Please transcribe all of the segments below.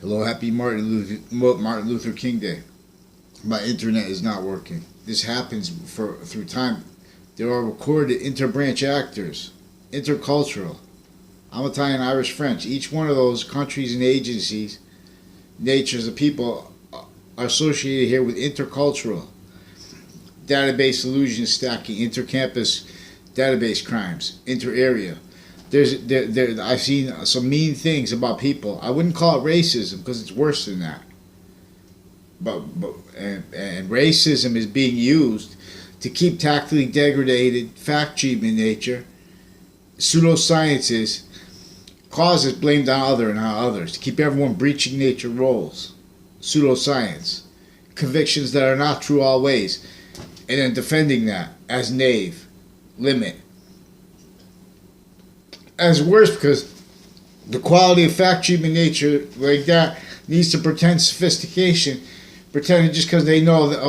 Hello, happy Martin Luther King Day. My internet is not working. This happens through time. There are recorded interbranch actors, intercultural. I'm Italian, Irish, French. Each one of those countries and agencies, natures of people are associated here with intercultural. Database delusions stacking, intercampus database crimes, inter-area. I've seen some mean things about people. I wouldn't call it racism because it's worse than that. And racism is being used to keep tactically degraded fact treatment nature, pseudosciences, causes blamed on others to keep everyone breaching nature roles, pseudoscience, convictions that are not true always, and then defending that as naive, limit. As worse because the quality of fact treatment nature like that needs to pretend sophistication, pretending just because they know that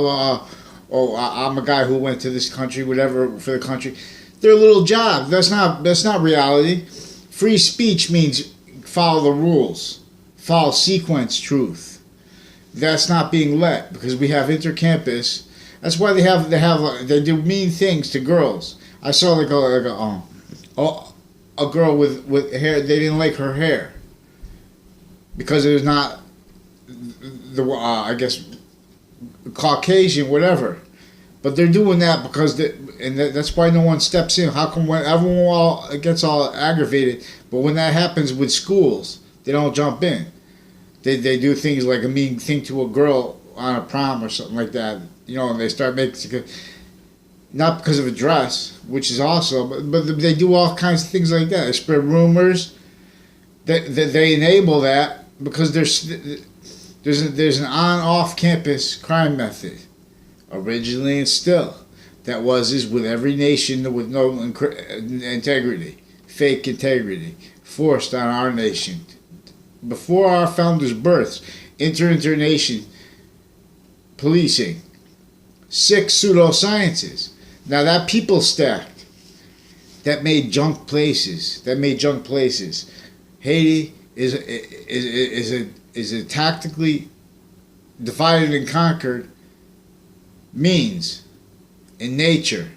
I'm a guy who went to this country, whatever for the country. They're a little job. That's not reality. Free speech means follow the rules, follow sequence truth. That's not being let because we have intercampus. That's why they do mean things to girls. I saw a girl with hair. They didn't like her hair because it was not I guess Caucasian, whatever. But they're doing that because that's why no one steps in. How come when everyone gets all aggravated, but when that happens with schools, they don't jump in. They do things like a mean thing to a girl on a prom or something like that, and they start making, not because of a dress, which is also, but they do all kinds of things like that. They spread rumors. They enable that because there's an on-off campus crime method, originally and still, that is with every nation with no integrity, fake integrity, forced on our nation. Before our founders' births, internation, policing, 6 pseudosciences. Now that people stacked, that made junk places. Haiti is a tactically divided and conquered means in nature,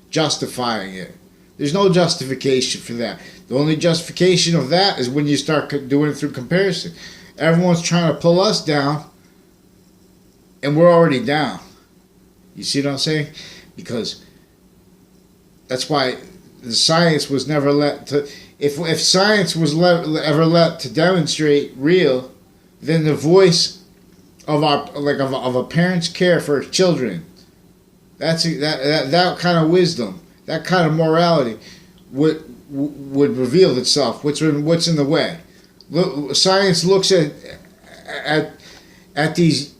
justifying it. There's no justification for that. The only justification of that is when you start doing it through comparison. Everyone's trying to pull us down, and we're already down. You see what I'm saying? Because that's why the science was never let to. If science was ever let to demonstrate real, then the voice of a parent's care for his children, that kind of wisdom, that kind of morality, would reveal itself. What's in the way? Science looks at these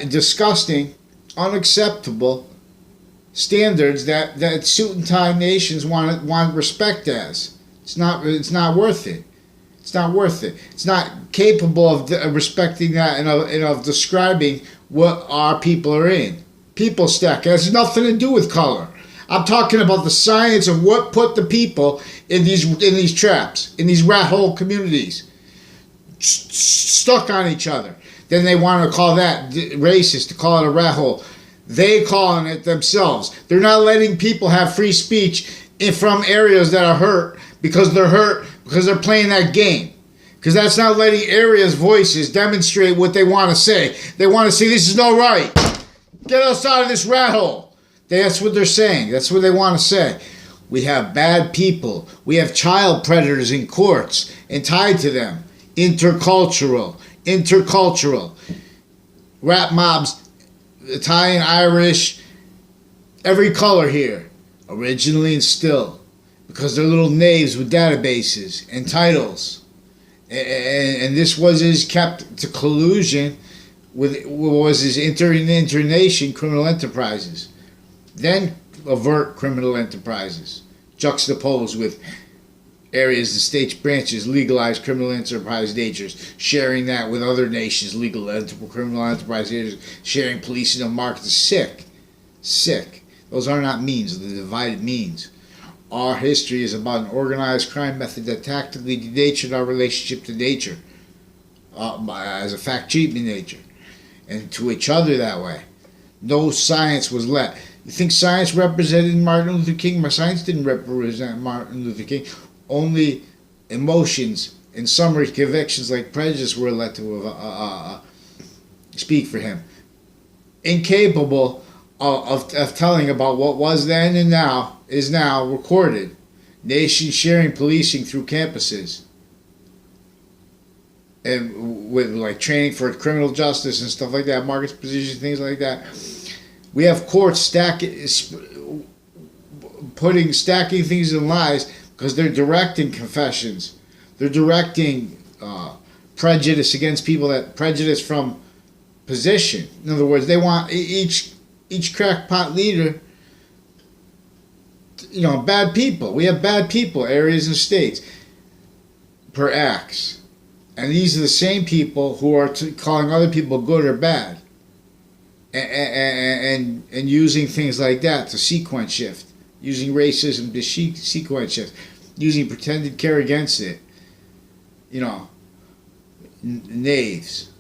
disgusting, unacceptable standards that suit and tie nations want respect as. It's not worth it. It's not worth it. It's not capable of respecting that and of describing what our people are in. People stack. It has nothing to do with color. I'm talking about the science of what put the people in these traps, in these rat hole communities, stuck on each other. Then they want to call that racist, to call it a rat hole. They calling it themselves. They're not letting people have free speech from areas that are hurt because they're playing that game. Because that's not letting areas' voices demonstrate what they want to say. They want to say, this is not right. Get us out of this rat hole. That's what they're saying. That's what they want to say. We have bad people. We have child predators in courts and tied to them. Intercultural. Rap mobs, Italian, Irish, every color here. Originally and still. Because they're little knaves with databases and titles. And this was kept to collusion with what was his internation criminal enterprises. Then avert criminal enterprises, juxtaposed with areas the state's branches legalize criminal enterprise natures, sharing that with other nations, criminal enterprise natures, sharing policing of markets. Sick. Those are not means, they're divided means. Our history is about an organized crime method that tactically denatured our relationship to nature. as a fact treatment nature, and to each other that way. No science was let. You think science represented Martin Luther King? My science didn't represent Martin Luther King. Only emotions and summary convictions like prejudice were let to speak for him. Incapable of telling about what was then and now is now recorded. Nations sharing policing through campuses. And with like training for criminal justice and stuff like that, markets position, things like that. We have courts stacking things in lies because they're directing confessions. They're directing prejudice against people that prejudice from position. In other words, they want each crackpot leader. Bad people. We have bad people, areas and states, per acts. And these are the same people who are calling other people good or bad. And using things like that to sequence shift. Using racism to sequence shift. Using pretended care against it. Knaves.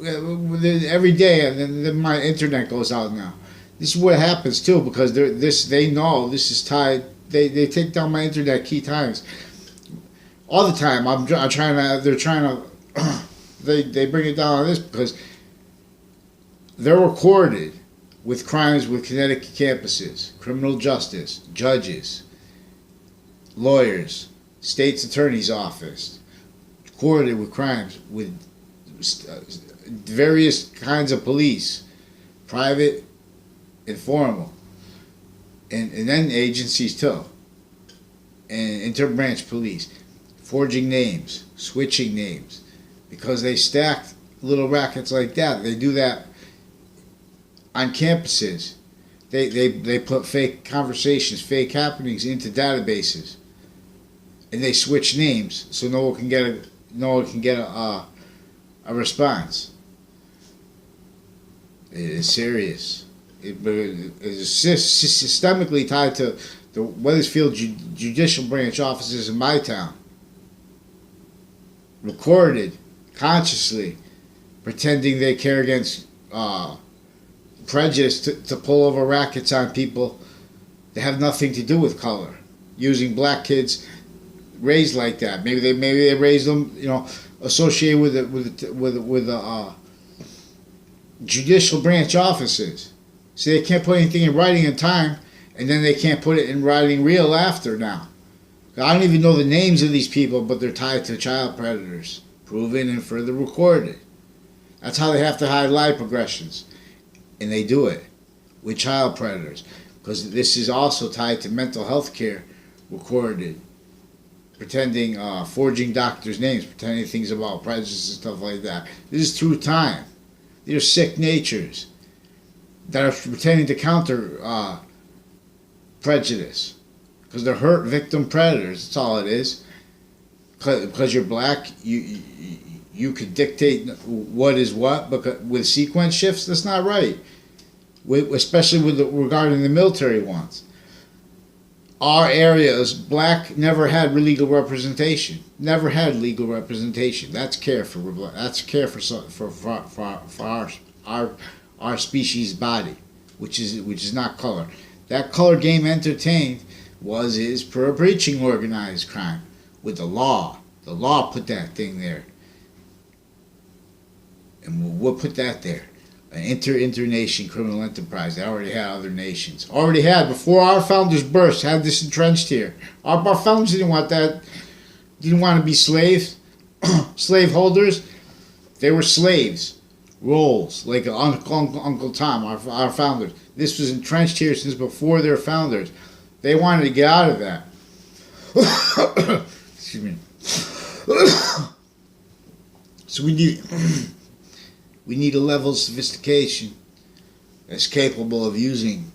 Every day, and then my internet goes out now. This is what happens too, because they know this is tied. They take down my internet key times all the time. They bring it down on this because they're recorded with crimes with Connecticut campuses, criminal justice, judges, lawyers, state's attorney's office, recorded with crimes with various kinds of police, private, informal, and then agencies too, and interbranch police, forging names, switching names, because they stacked little rackets like that. They do that on campuses. They put fake conversations, fake happenings into databases, and they switch names so no one can get a response. It is serious. It is systemically tied to the Wethersfield judicial branch offices in my town. Recorded consciously, pretending they care against prejudice to pull over rackets on people that have nothing to do with color, using black kids raised like that. Maybe they raised them, associated with the judicial branch offices. So they can't put anything in writing in time, and then they can't put it in writing real after now. I don't even know the names of these people, but they're tied to child predators, proven and further recorded. That's how they have to hide lie progressions. And they do it with child predators, because this is also tied to mental health care, recorded, pretending, forging doctors' names, pretending things about prejudice and stuff like that. This is through time. These are sick natures that are pretending to counter prejudice, because they're hurt victim predators. That's all it is. Because you're black, you could dictate what is what, but with sequence shifts, that's not right. Especially regarding the military ones. Our areas, black never had legal representation. Never had legal representation. That's care for our species body, which is not color. That color game entertained is per preaching organized crime with the law. The law put that thing there, and we'll put that there. An internation criminal enterprise. They already had other nations. Already had, before our founders burst, had this entrenched here. Our founders didn't want that. Didn't want to be slaves. Slave holders. They were slaves. Roles. Like Uncle Tom, our founders. This was entrenched here since before their founders. They wanted to get out of that. Excuse me. So we need a level of sophistication that's capable of using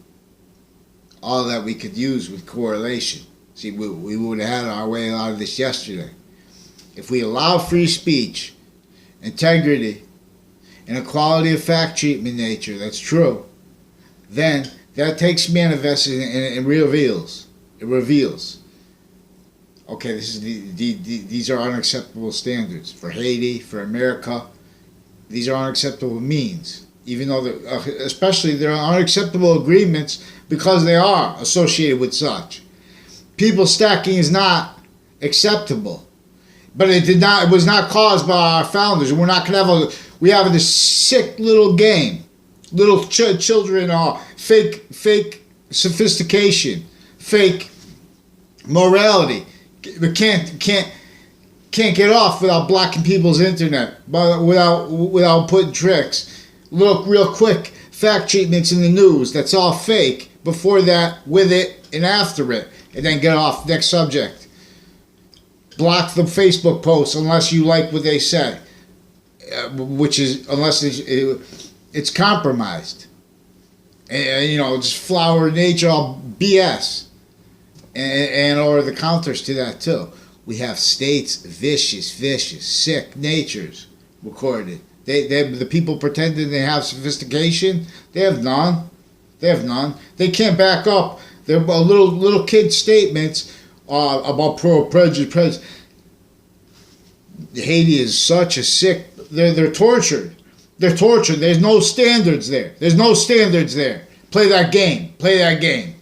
all that we could use with correlation. See, we would have had our way out of this yesterday. If we allow free speech, integrity, and equality of fact treatment nature, that's true, then that takes manifest and it reveals Okay, this is these are unacceptable standards for Haiti, for America. These are unacceptable means, even though especially they're unacceptable agreements because they are associated with such. People stacking is not acceptable, but it was not caused by our founders. We're not gonna we have this sick little game, little children are fake sophistication, fake morality. We can't get off without blocking people's internet, but without putting tricks. Look real quick, fact treatments in the news. That's all fake. Before that, with it, and after it, and then get off. Next subject. Block the Facebook posts unless you like what they say, which is unless it's compromised, and just flower nature, all BS. And or the counters to that too. We have states vicious, sick natures recorded. The people pretending they have sophistication. They have none. They can't back up their little kid statements about prejudice. Haiti is such a sick. They're tortured. They're tortured. There's no standards there. Play that game.